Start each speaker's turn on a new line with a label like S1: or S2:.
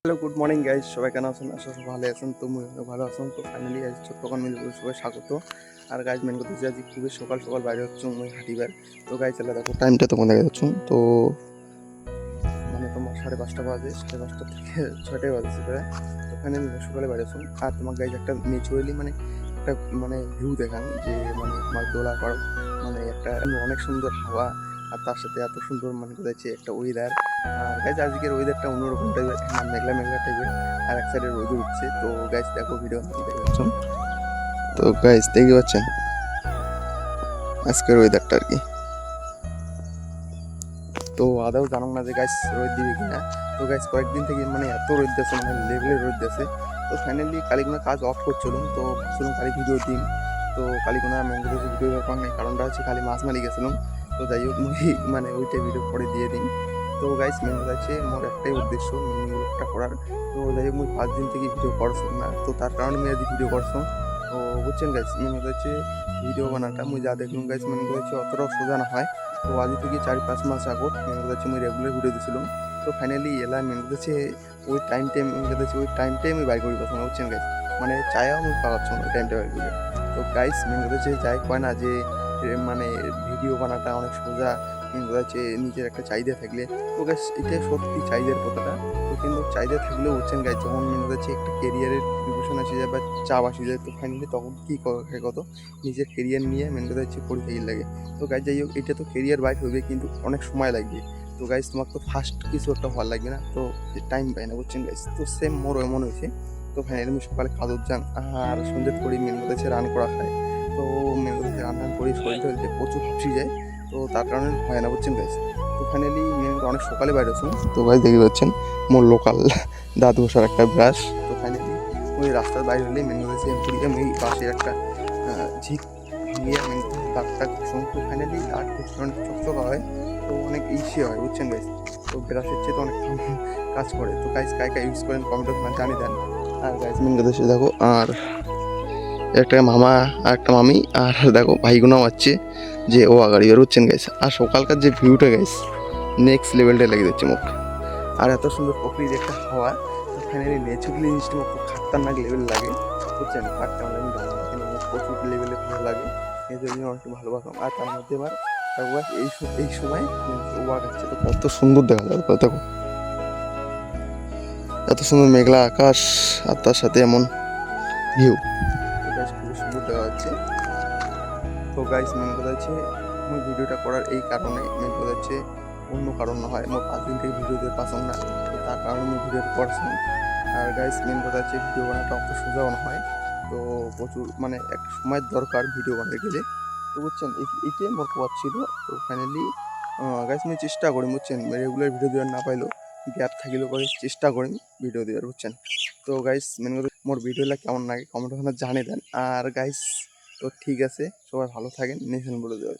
S1: Hello, good morning guys. সবাই কেন আছেন? আশা করি ভালো আছেন। তো মুইও ভালো আছেন। তো ফাইনালি আজ ছোট্টখান মিলে সবাই স্বাগত। আর গাইজ মেন কথা হচ্ছে আজ খুবই সকাল সকাল বাইরে হচ্ছে মুই হাঁটিবার। তো গাইজ এলা দেখো টাইমটা তোমার দেখা যাচ্ছ। তো মানে তোমার 5:30 বাজে, 5:30 থেকে 6টায় বাজেছে প্রায়। তো ফাইনালি সকালে বাইরে আছো। আর তোমার গাইজ একটা ন্যাচুরালি মানে একটা মানে ভিউ দেখান যে মানে তোমার দোলা পাড় মানে একটা অনেক সুন্দর হাওয়া। আর তার সাথে এত সুন্দর মানে যাচ্ছে একটা ওয়েদার। আর গাইজ আজকের ওয়েদারটা অন্যরকম টাইপের, মেঘলা মেঘলা টাইপের। আর এক সাইডে রোদ উঠছে। তো গাইজ দেখো ভিডিও দেখতে পাচ্ছ। তো গাইজ দেখতে পাচ্ছেন আজকের ওয়েদারটা আর কি। তো আদাও জানো না যে গাইস রোদ দিবে কিনা। তো গাইস কয়েকদিন থেকে মানে এত রোদ দিয়েছে, মানে লেভেলের রোদ দিয়েছে। তো ফাইনালি কালিগুনা কাজ অফ করছিলাম, তো ভাবছিলাম কালি ভিডিও দিন। তো কালিগুনা ম্যাঙ্গো ভিডিও ব্যাপার নেই, কারণটা হচ্ছে খালি মাছ মারি গেছিলাম। তো যাই হোক মানে ওইটাই ভিডিও পরে দিয়ে দিন। তো গাইস মেন কথা হচ্ছে মোর একটাই উদ্দেশ্য মিনি ব্লগটা করার। তো যাই হোক মুই 5 দিন থেকে ভিডিও করছি না, তো তার কারণে আমি আজ ভিডিও করছো। তো বুঝছেন গাইস মেন কথা হচ্ছে ভিডিও বানাটা মুই যা দেখলাম গাইস মেন কথা হচ্ছে অতটাও সোজা না হয়। তো আজ থেকে 4-5 মাস আগত মেন কথা হচ্ছে আমি রেগুলার ভিডিও দিছিলাম। তো ফাইনালি এলা মেন কথা হচ্ছে ওই টাইমটাই আমি বাইর করি পাচ্ছি না, বুঝছেন গাইস। মানে চাইও আমি পাচ্ছি না ওই টাইমটা বাইর করি। তো গাইস মেন কথা হচ্ছে যাই কয় না যে মানে ভিডিও বানাটা অনেক সোজা। মেন কথা হচ্ছে নিজের একটা চাহিদা থাকলে। তো গাইস এটা সত্যি চাহিদার কথাটা। তো কিন্তু চাহিদা থাকলেও বুঝছেন গাইস যখন মেন কথা হচ্ছে একটা কেরিয়ারের প্রিপারেশন আসে যায় বা চাপ আসে যায়, তো ফাইনালি তখন কি কত নিজের কেরিয়ার নিয়ে মেন কথা হচ্ছে পড়ে থাকি লাগে। তো গাইজ যাই হোক এটা তো কেরিয়ার বাইট হবে কিন্তু অনেক সময় লাগবে। তো গাইজ তোমার তো ফার্স্ট কিছু একটা ভালো লাগবে না, তো টাইম পাই না, বুঝছেন গাইজ। তো সেম মোর এমন হয়েছে। তো ফাইনালি আমি সকালে খাদর যান আর সন্ধ্যে করি মেন কথা হচ্ছে রান করা খায়। তো মেন কথা হচ্ছে রান টান করি শরীর টরীর প্রচুর হাঁপসি যায়। তো তার কারণে হয় না, বুঝছেন গাইজ। তো ফাইনালি মেন অনেক সকালে বাইরে আসুন। তো গাইজ দেখতে পাচ্ছেন মোর লোকাল দাঁত ঘষার একটা ব্রাশ। তো ফাইনালি ওই রাস্তার বাইরে হলেই মেন কথা হচ্ছে আমি পাশে একটা ঝিক ভাঙিয়ে মেন দাঁতটা ঘষুন। তো ফাইনালি দাঁত ঘষলে অনেক চকচকা হয়, তো অনেক ইসে হয়, বুঝছেন গাইজ। তো ব্রাশের চেয়ে তো অনেক কাজ করে। তো গাইজ কায় কায় ইউজ করেন কমেন্টে জানিয়ে দেন। আর গাইজ মেন কথা হচ্ছে দেখো আর একটা মামা আর একটা মামি আর দেখো ভাইগুনাও আছে যে ও আগাড়ি বের হচ্ছেন গাইজ। আর সকালকার যে ভিউটা গাইজ নেক্সট লেভেলটা লেগে যাচ্ছে মুখ। আর এত সুন্দর প্রকৃতির একটা হাওয়া। তো ফাইনালি ন্যাচুরালি জিনিসটা আমার খুব খাতরনাক লেভেল লাগে, বুঝছেন। ফার্স্ট টাইম আমি জানি না কিন্তু আমার প্রচুর লেভেলে ভালো লাগে। এই জন্য অনেক ভালোবাসলাম। আর তার মধ্যে এবার একবার এই সময় ওয়াক আছে, তো কত সুন্দর দেখা যায় দেখো। এত সুন্দর মেঘলা আকাশ আর তার সাথে এমন ভিউ, তো গাইস খুবই সুন্দর দেখা যাচ্ছে। তো গাইস মেন কথা হচ্ছে মই ভিডিওটা করার এই কারণে, মেন কথা হচ্ছে অন্য কারণ না হয় মোর 5 দিন থেকে ভিডিও দিয়ে পাচ্ছিলাম না, তো তার কারণে আমি ভিডিওটা করছি। আর গাইস মেন কথা হচ্ছে ভিডিও বানাটা অত সোজাও না হয়। তো প্রচুর মানে একটা সময়ের দরকার ভিডিও বানাতে গেলে। তো বুঝছেন এইটাই মোর পথ ছিল। তো ফাইনালি গাইস আমি চেষ্টা করি, বুঝছেন, রেগুলার ভিডিও দেওয়ার না পাইলেও গ্যাপ থাকিলেও করে চেষ্টা করি ভিডিও দেওয়ার, বুঝছেন। তো গাইস মেন কথা মোর ভিডিওটা কেমন লাগে কমেন্ট ওখানে জানিয়ে দেন। আর গাইস তো ঠিক আছে, সবাই ভালো থাকেন, নেক্সট বলে দেওয়া।